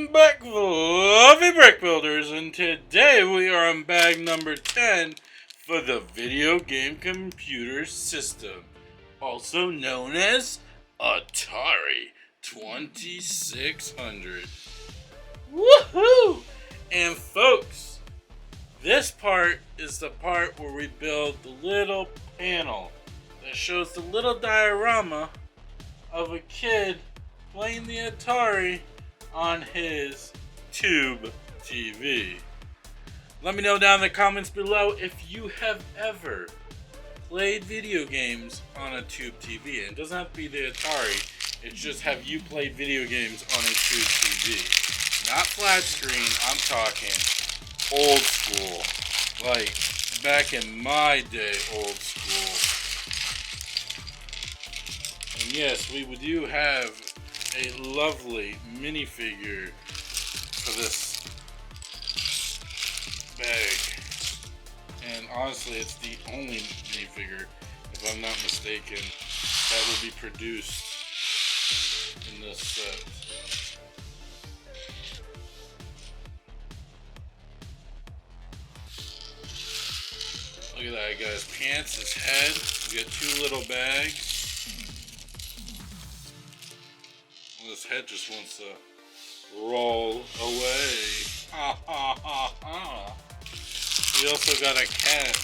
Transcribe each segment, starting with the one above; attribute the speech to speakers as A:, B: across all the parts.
A: Welcome back, fluffy brick builders, and today we are on bag number 10 for the video game computer system, also known as Atari 2600. Woohoo! And folks, this part is the part where we build the little panel that shows the little diorama of a kid playing the Atari on his tube TV. Let me know down in the comments below if you have ever played video games on a tube TV. And it doesn't have to be the Atari, it's just have you played video games on a tube TV. Not flat screen, I'm talking old school. Like back in my day, old school. And yes, we do have a lovely minifigure for this bag, and honestly it's the only minifigure, if I'm not mistaken, that will be produced in this set. Look at that, guys. Pants, his head, we got two little bags. This head just wants to roll away. Ha ha ha ha. We also got a cat.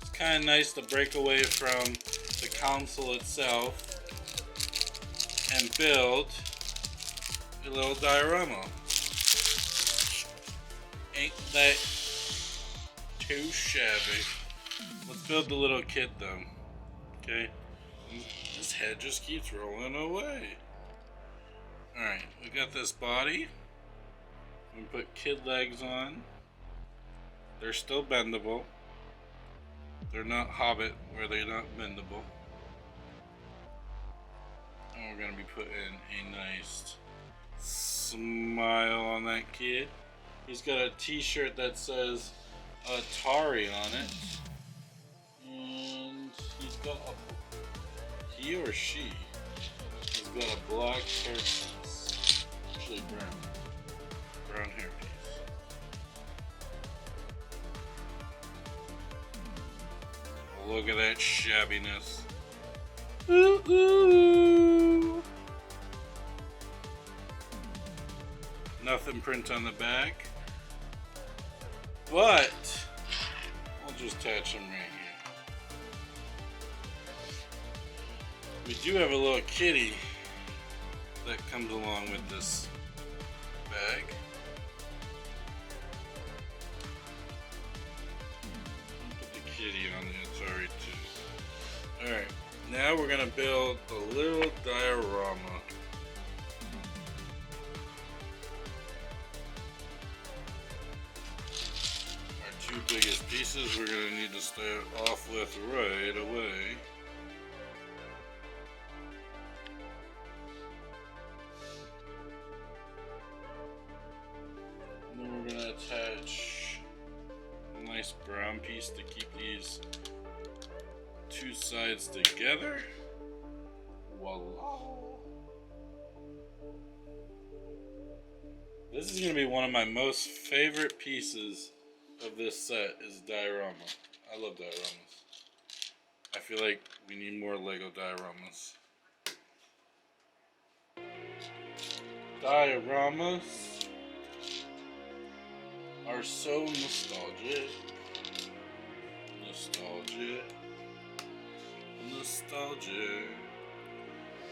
A: It's kind of nice to break away from the console itself and build a little diorama. Ain't that too shabby? Let's build the little kid though. Okay. His head just keeps rolling away. Alright, we got this body. We put kid legs on. They're still bendable. They're not Hobbit where they're not bendable. And we're going to be putting a nice smile on that kid. He's got a t-shirt that says Atari on it. And he's got he or she has got a black hairpiece. Actually brown hairpiece. Look at that shabbiness. Ooh, ooh. Nothing print on the back, but I'll just attach them right here. We do have a little kitty that comes along with this bag. Put the kitty on the Atari too. Alright, now we're going to build a little diorama. Our two biggest pieces we're going to need to start off with right away. Attach a nice brown piece to keep these two sides together. Voila! This is going to be one of my most favorite pieces of this set is diorama. I love dioramas. I feel like we need more Lego dioramas. Dioramas are so nostalgic. Nostalgic.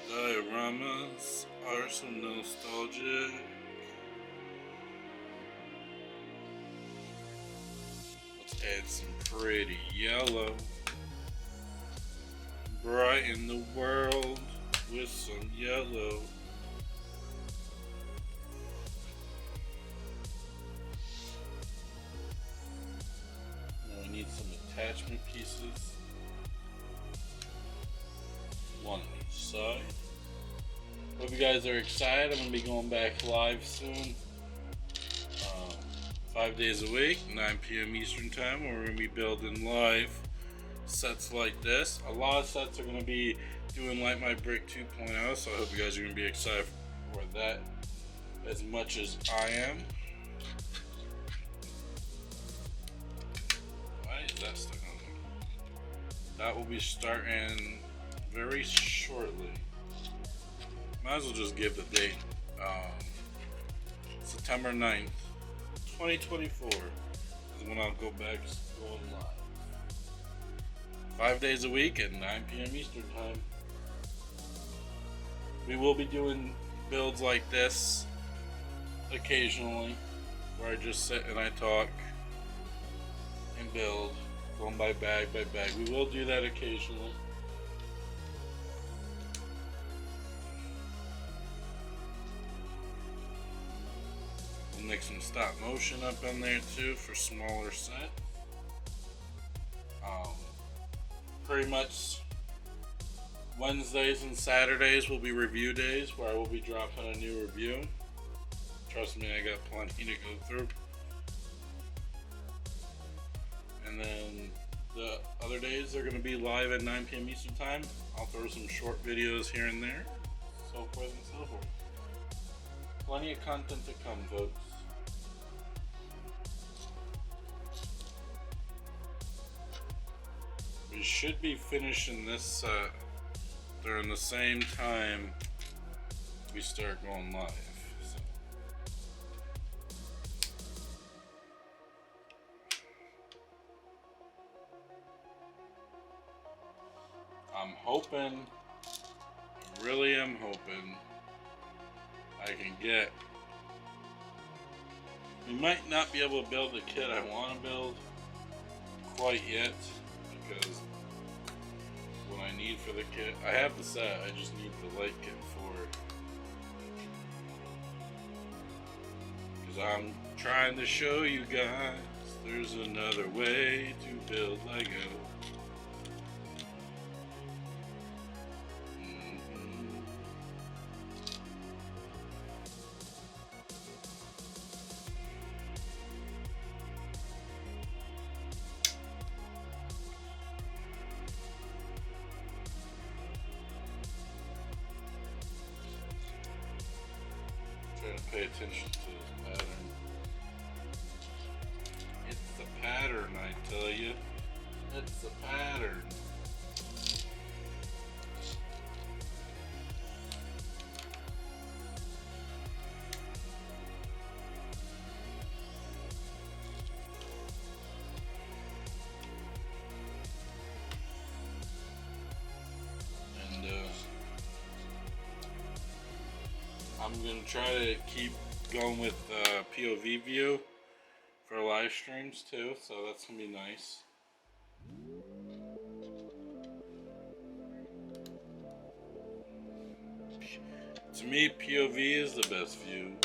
A: Dioramas are so nostalgic. Let's add some pretty yellow. Brighten the world with some yellow. Need some attachment pieces, one on each side. Hope you guys are excited. I'm going to be going back live soon, 5 days a week, 9 p.m. Eastern time, where we're going to be building live sets like this. A lot of sets are going to be doing Light My Brick 2.0, so I hope you guys are going to be excited for that as much as I am. Why is that stuck on there? That will be starting very shortly. Might as well just give the date. September 9th, 2024 is when I'll go back going live. 5 days a week at 9 p.m. Eastern Time. We will be doing builds like this occasionally, where I just sit and I talk and build, going by bag by bag. We will do that occasionally. We'll mix some stop motion up in there too for smaller sets. Pretty much Wednesdays and Saturdays will be review days where I will be dropping a new review. Trust me, I got plenty to go through. And then the other days are going to be live at 9 p.m. Eastern Time. I'll throw some short videos here and there, so forth and so forth. Plenty of content to come, folks. We should be finishing this set during the same time we start going live. So. I'm hoping, I really am hoping I can get. We might not be able to build the kit I want to build quite yet, because what I need for the kit, I have the set, I just need the light kit for it. Because I'm trying to show you guys there's another way to build Lego. Trying to pay attention to the pattern. It's the pattern, I tell you. It's the pattern. I'm going to try to keep going with POV view for live streams too, so that's going to be nice. To me, POV is the best view,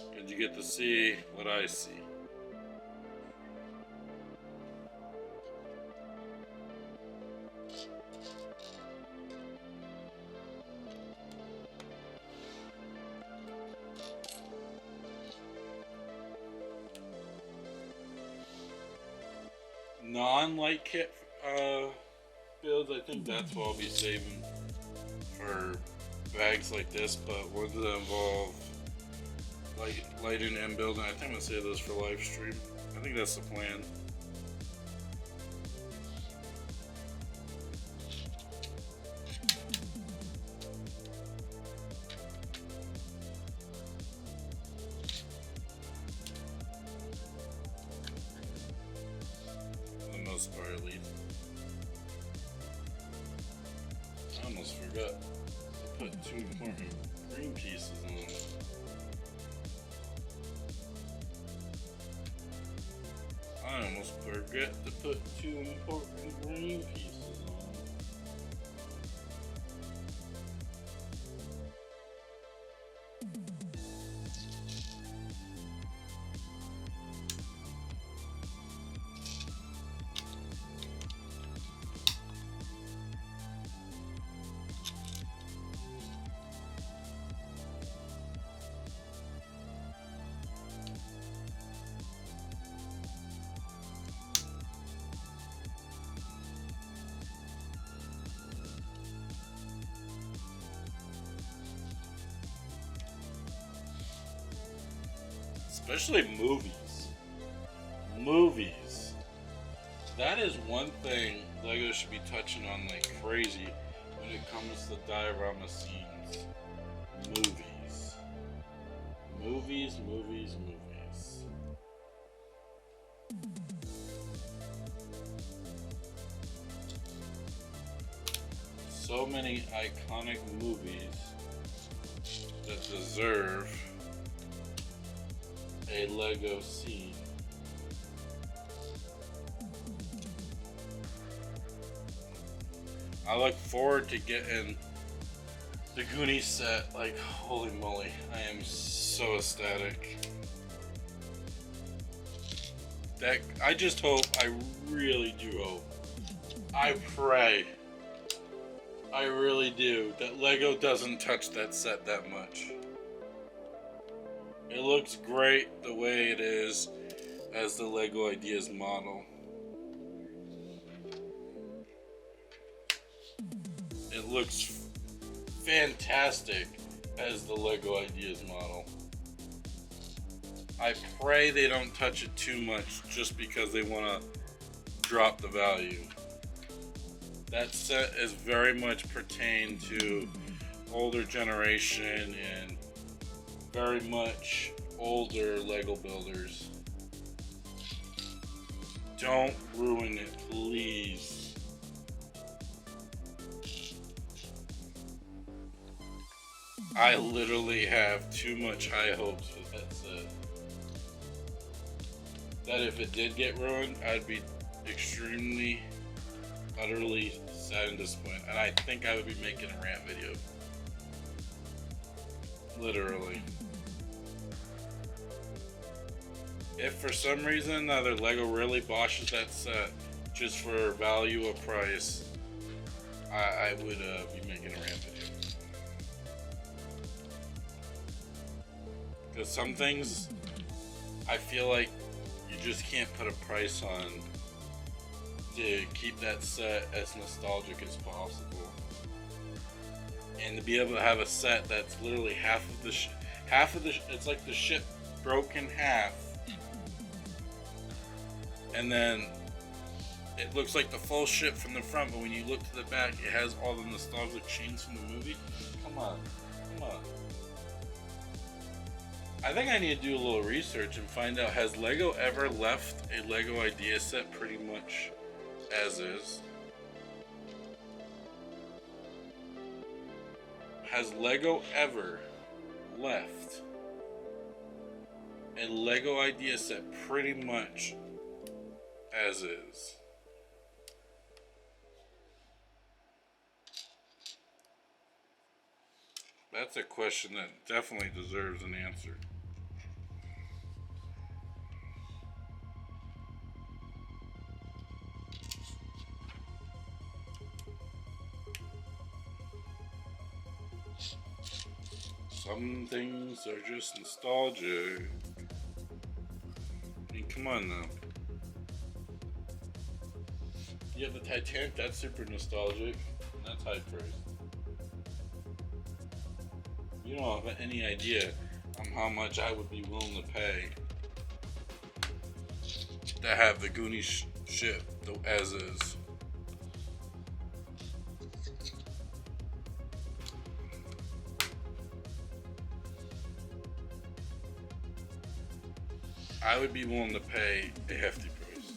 A: because you get to see what I see. Non-light kit builds, I think that's what I'll be saving for bags like this, but ones that involve lighting and building, I think I'm going to save those for live stream. I think that's the plan. Part at least. I almost forgot to put two important green pieces on. I almost forgot to put two important green pieces on. especially movies. Movies. That is one thing Lego should be touching on like crazy when it comes to diorama scenes. Movies. Movies, movies, movies. So many iconic movies that deserve a Lego scene. I look forward to getting the Goonies set. Like, holy moly, I am so ecstatic. That I just hope, I really do hope, I pray, I really do, that Lego doesn't touch that set that much. It looks great the way it is as the Lego Ideas model. It looks fantastic as the Lego Ideas model. I pray they don't touch it too much just because they want to drop the value. That set is very much pertained to older generation and very much older Lego builders. Don't ruin it, please. I literally have too much high hopes with that set. That if it did get ruined, I'd be extremely, utterly sad and disappointed. And I think I would be making a rant video. Literally. If for some reason either Lego really boshes that set just for value of price, I would be making a rant video. Because some things I feel like you just can't put a price on to keep that set as nostalgic as possible. And to be able to have a set that's literally half of the it's like the ship broke in half, and then it looks like the full ship from the front, but when you look to the back, it has all the nostalgic scenes from the movie. Come on. I think I need to do a little research and find out, has Lego ever left a Lego idea set pretty much as is? Has Lego ever left a Lego idea set pretty much as is? That's a question that definitely deserves an answer. Some things are just nostalgic. I mean, come on now. You have the Titanic, that's super nostalgic, and that's high praise. You don't have any idea how much I would be willing to pay to have the Goonies ship as is. I would be willing to pay a hefty price.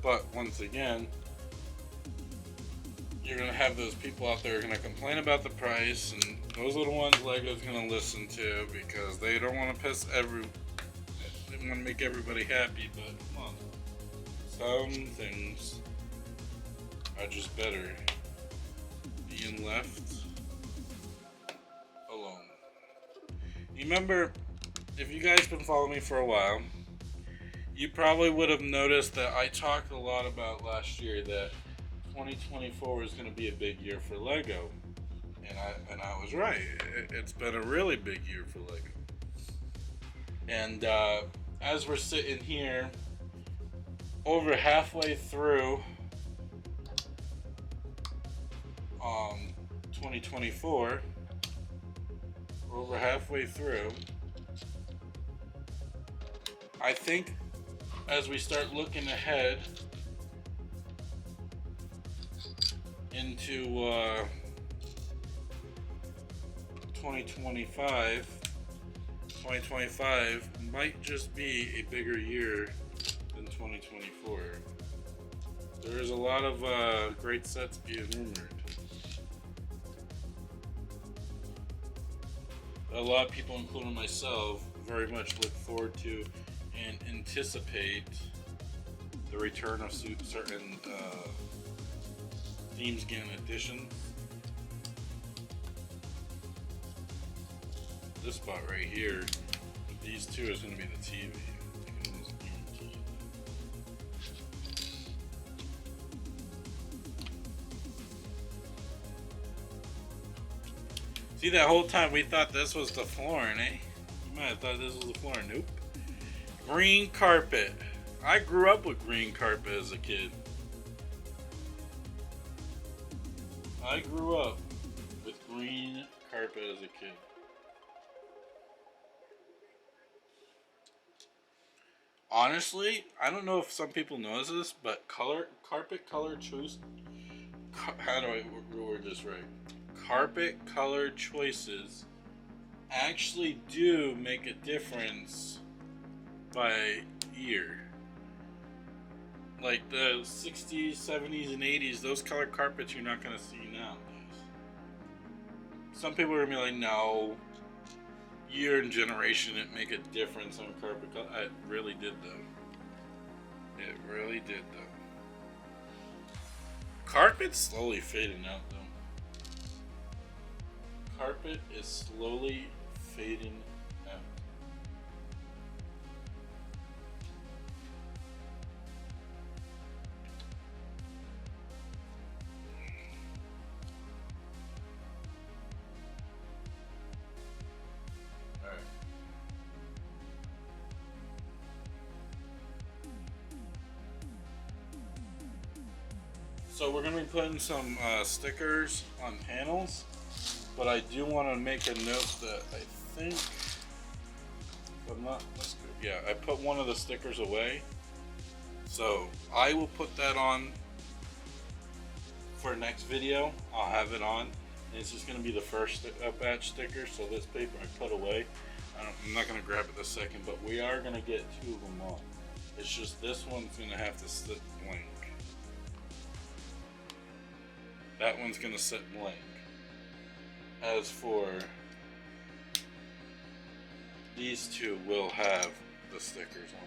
A: But once again, you're going to have those people out there who are going to complain about the price, and those are the ones Lego's going to listen to because they don't want to they want to make everybody happy, but come on. Some things are just better being left alone. You remember, if you guys been following me for a while, you probably would have noticed that I talked a lot about last year that 2024 is going to be a big year for Lego, and I was right. It's been a really big year for Lego. And as we're sitting here over halfway through 2024. We're over halfway through. I think as we start looking ahead into 2025 might just be a bigger year than 2024. There is a lot of great sets being rumored. A lot of people, including myself, very much look forward to and anticipate the return of certain themes getting additions. This spot right here with these two is going to be the TV. I can almost guarantee it. See, that whole time we thought this was the flooring, eh? You might have thought this was the flooring. Nope. Green carpet. I grew up with green carpet as a kid. I grew up with green carpet as a kid. Honestly, I don't know if some people know this, but carpet color choice. How do I word this right? Carpet color choices actually do make a difference by year. Like the 60s, 70s, and 80s, those color carpets you're not going to see nowadays. Some people are going to be like, no, year and generation didn't make a difference on carpet color. It really did, though. It really did, though. Carpet's slowly fading out, though. Carpet is slowly fading out. Alright. So we're going to be putting some stickers on panels. But I do want to make a note that I think, if I'm not, let's go, yeah, I put one of the stickers away. So I will put that on for next video. I'll have it on. And it's just going to be the first batch sticker. So this paper I put away. I'm not going to grab it this second, but we are going to get two of them on. It's just this one's going to have to sit blank. That one's going to sit blank. As for these two, will have the stickers on.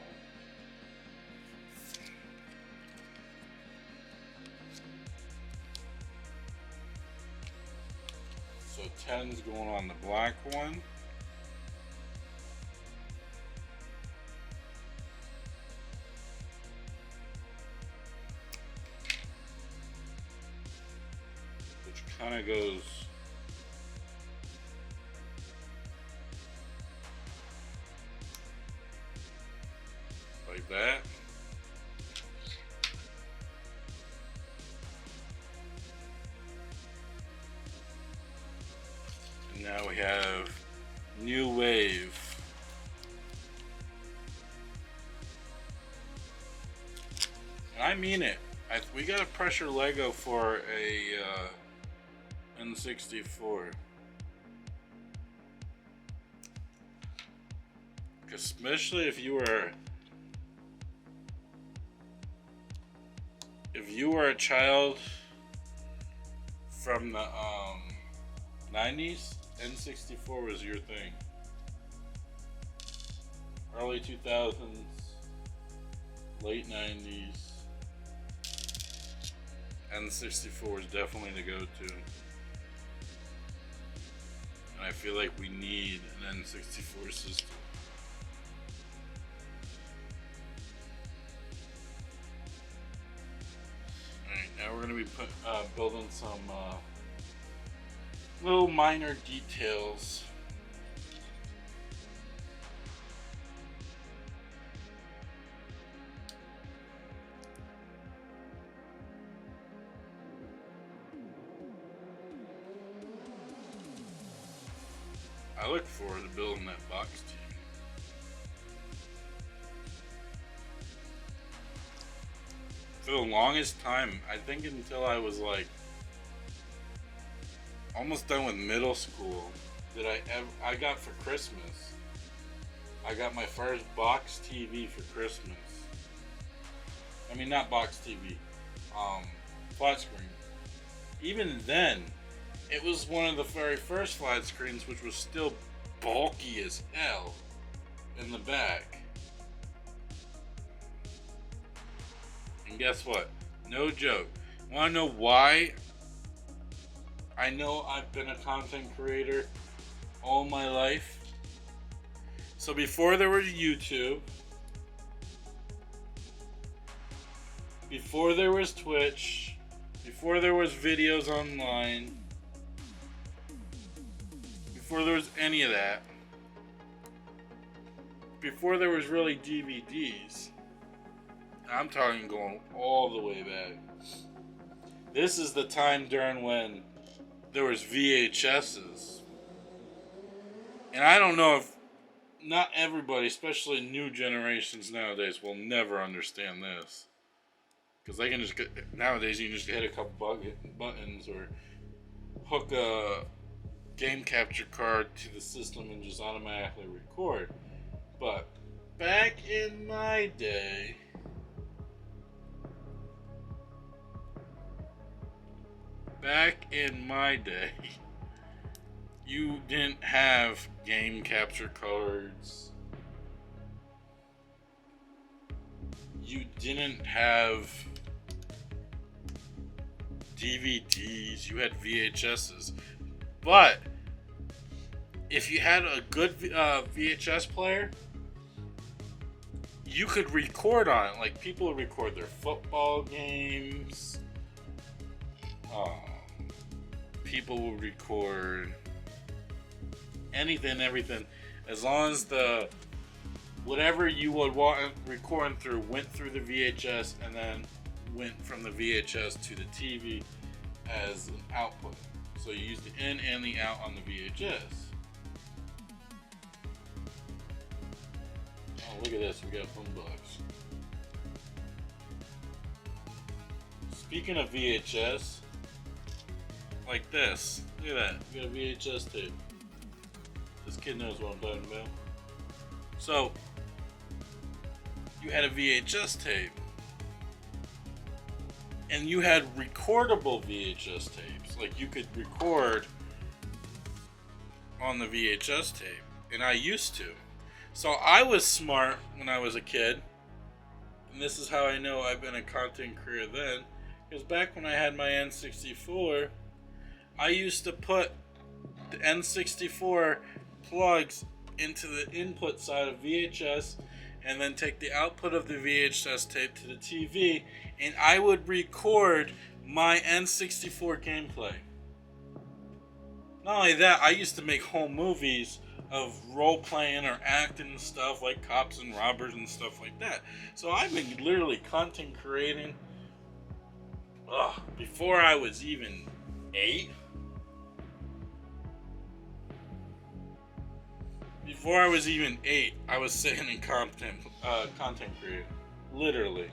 A: So 10's going on the black one. Which kind of goes like that. And now we have New Wave. And I mean it. We got a pressure Lego for a N64. Especially if you were a child from the 90s, N64 was your thing. Early 2000s, late 90s, N64 is definitely the go-to. And I feel like we need an N64 system. Now we're going to be building some little minor details. I look forward to building that box TV. For the longest time, I think until I was like almost done with middle school, that I got for Christmas. I got my first box TV for Christmas. I mean, not box TV, flat screen. Even then, it was one of the very first flat screens, which was still bulky as hell in the back. And guess what? No joke. Want to know why? I know I've been a content creator all my life. So before there was YouTube, before there was Twitch, before there was videos online, before there was any of that, before there was really DVDs, I'm talking going all the way back. This is the time during when there was VHSs. And I don't know if, not everybody, especially new generations nowadays, will never understand this. Because they can just get, nowadays you can just hit a couple buttons or hook a game capture card to the system and just automatically record. But back in my day, you didn't have game capture cards. You didn't have DVDs. You had VHSs. But if you had a good VHS player, you could record on it. Like, people would record their football games. People would record anything, everything, as long as the whatever you would want recording through went through the VHS and then went from the VHS to the TV as an output. So you use the in and the out on the VHS. Oh, look at this, we got boombox. Speaking of VHS, like this, look at that, we got a VHS tape. This kid knows what I'm talking about. So, you had a VHS tape, and you had recordable VHS tapes. Like, you could record on the VHS tape, and I used to. So I was smart when I was a kid, and this is how I know I've been a content creator then, because back when I had my N64, I used to put the N64 plugs into the input side of VHS and then take the output of the VHS tape to the TV, and I would record my N64 gameplay. Not only that, I used to make home movies of role-playing or acting and stuff, like cops and robbers and stuff like that. So I've been literally content creating before I was even 8. Before I was even 8, I was sitting in content creating, literally,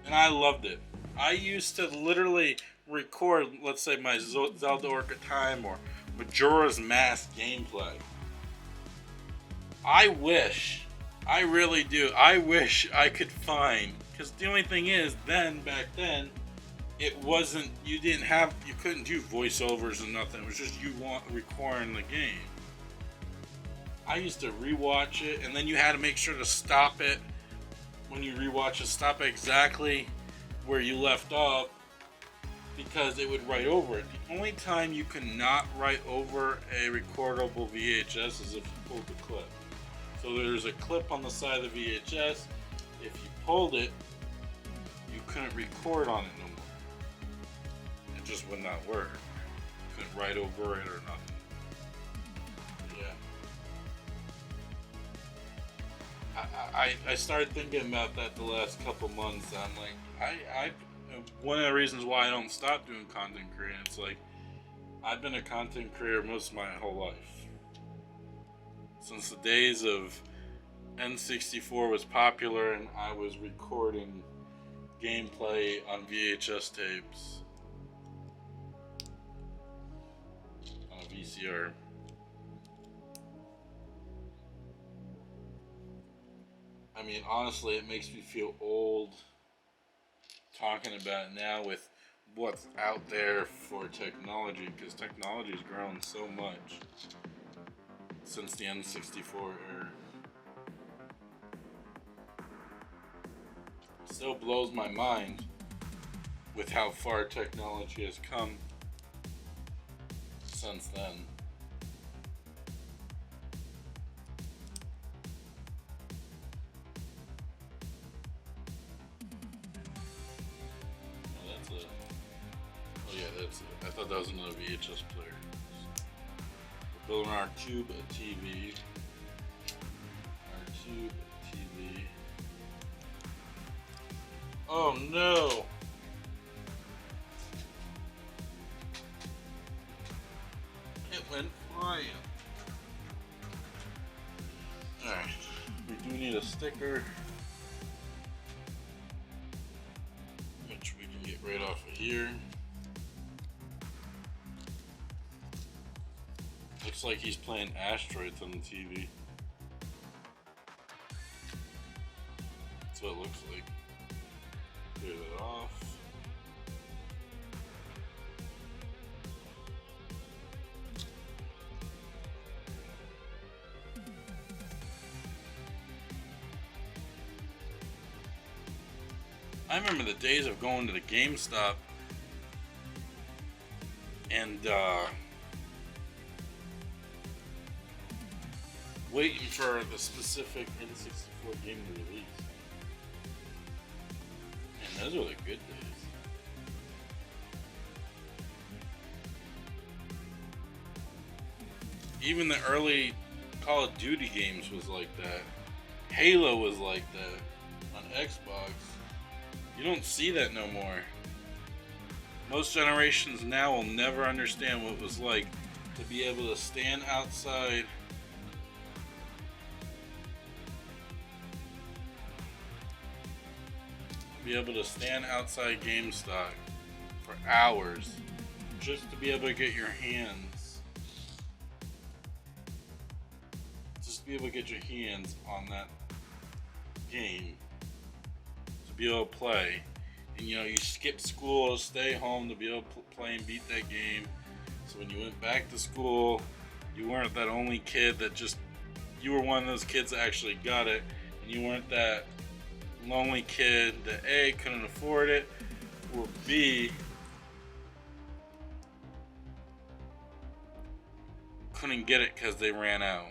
A: and I loved it. I used to literally record, let's say, my Zelda Ocarina of Time or Majora's Mask gameplay. I really do. I wish I could find, because the only thing is, back then, it wasn't. You couldn't do voiceovers and nothing. It was just you recording the game. I used to rewatch it, and then you had to make sure to stop it when you rewatch it. Stop exactly where you left off, because it would write over it. The only time you cannot write over a recordable VHS is if you pulled the clip. So there's a clip on the side of the VHS. If you pulled it, you couldn't record on it no more. It just would not work. You couldn't write over it or nothing. I started thinking about that the last couple months. I'm like, one of the reasons why I don't stop doing content creating, it's like, I've been a content creator most of my whole life. since the days of N64 was popular and I was recording gameplay on VHS tapes on a VCR. I mean, honestly, it makes me feel old talking about it now with what's out there for technology, because technology's grown so much since the N64 era. It still blows my mind with how far technology has come since then. I thought that was another VHS player. We're building our tube TV. Our tube TV. Oh no! It went flying. Alright, we do need a sticker, which we can get right off of here. Looks like he's playing asteroids on the TV. That's what it looks like. Clear that off. I remember the days of going to the GameStop and waiting for the specific N64 game to release. And those were the good days. Even the early Call of Duty games was like that. Halo was like that on Xbox. You don't see that no more. Most generations now will never understand what it was like to be able to stand outside GameStop for hours just to be able to get your hands on that game, to be able to play. And you know, you skip school to stay home to be able to play and beat that game. So when you went back to school, you weren't that only kid that you were one of those kids that actually got it, and you weren't that lonely kid that A, couldn't afford it, or B, couldn't get it because they ran out.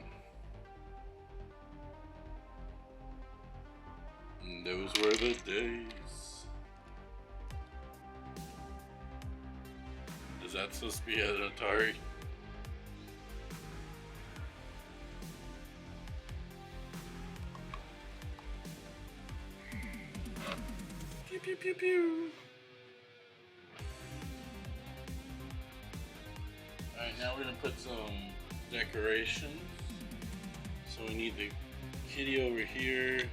A: And those were the days. Is that supposed to be an Atari? Pew pew pew pew. Alright, now we're gonna put some decorations. So we need the kitty over here.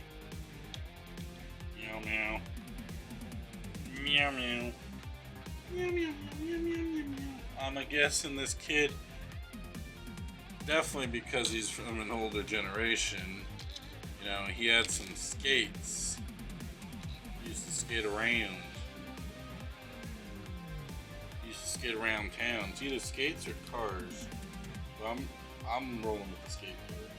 A: Meow meow. Meow meow. Meow meow meow meow meow meow meow. I'm guessing this kid, definitely because he's from an older generation, you know, he had some skates. He used to skate around. He used to skate around town. It's either skates or cars. But I'm rolling with the skateboard.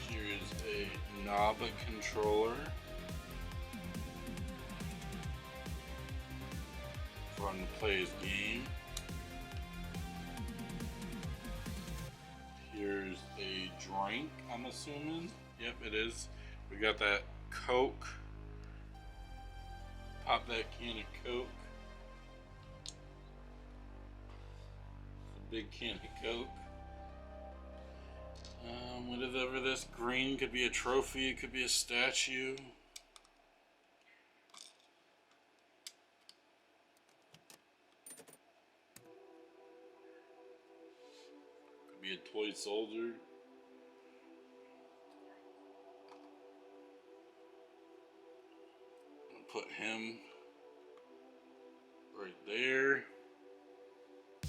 A: Here is a knob controller for him to play his game. Here's a drink, I'm assuming. Yep, it is. We got that Coke. Pop that can of Coke. It's a big can of Coke. Whatever this green could be, a trophy, it could be a statue. Be a toy soldier. Put him right there.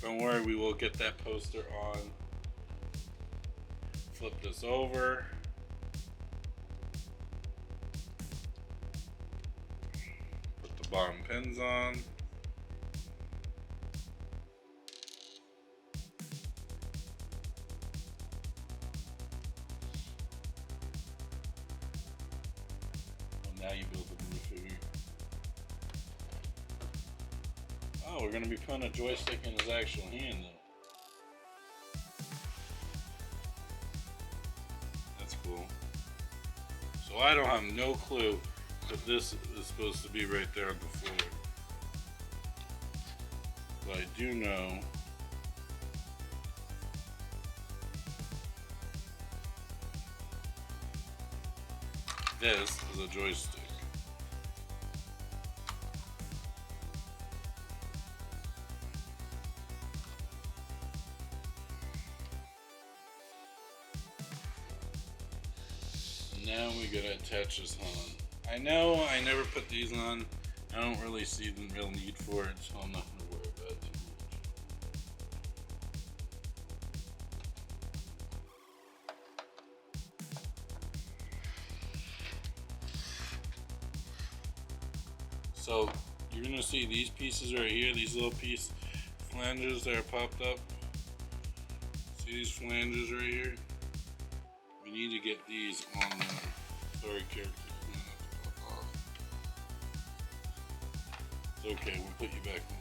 A: Don't worry, we will get that poster on. Flip this over. Put the bottom pins on. Well, now you build the minifigure. Oh, we're going to be putting a joystick in his actual hand though. That's cool. So I don't have no clue that this is supposed to be right there on the floor. But I do know this is a joystick. Now we gotta attach this on. I know I never put these on. I don't really see the real need for it, so I'm not gonna worry about it too much. So you're gonna see these pieces right here, these little flanges that are popped up. See these flanges right here? We need to get these on there. Sorry, character. It's okay, we'll put you back on.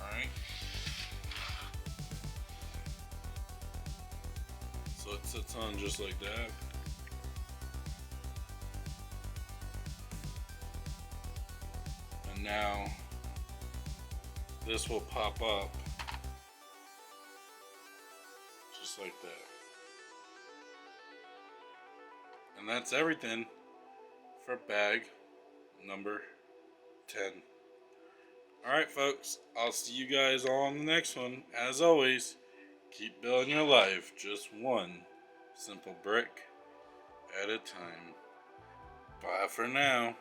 A: Alright. So it sits on just like that. And now this will pop up just like that. And that's everything for bag number 10. Alright folks, I'll see you guys all on the next one. As always, keep building your life just one simple brick at a time. Bye for now.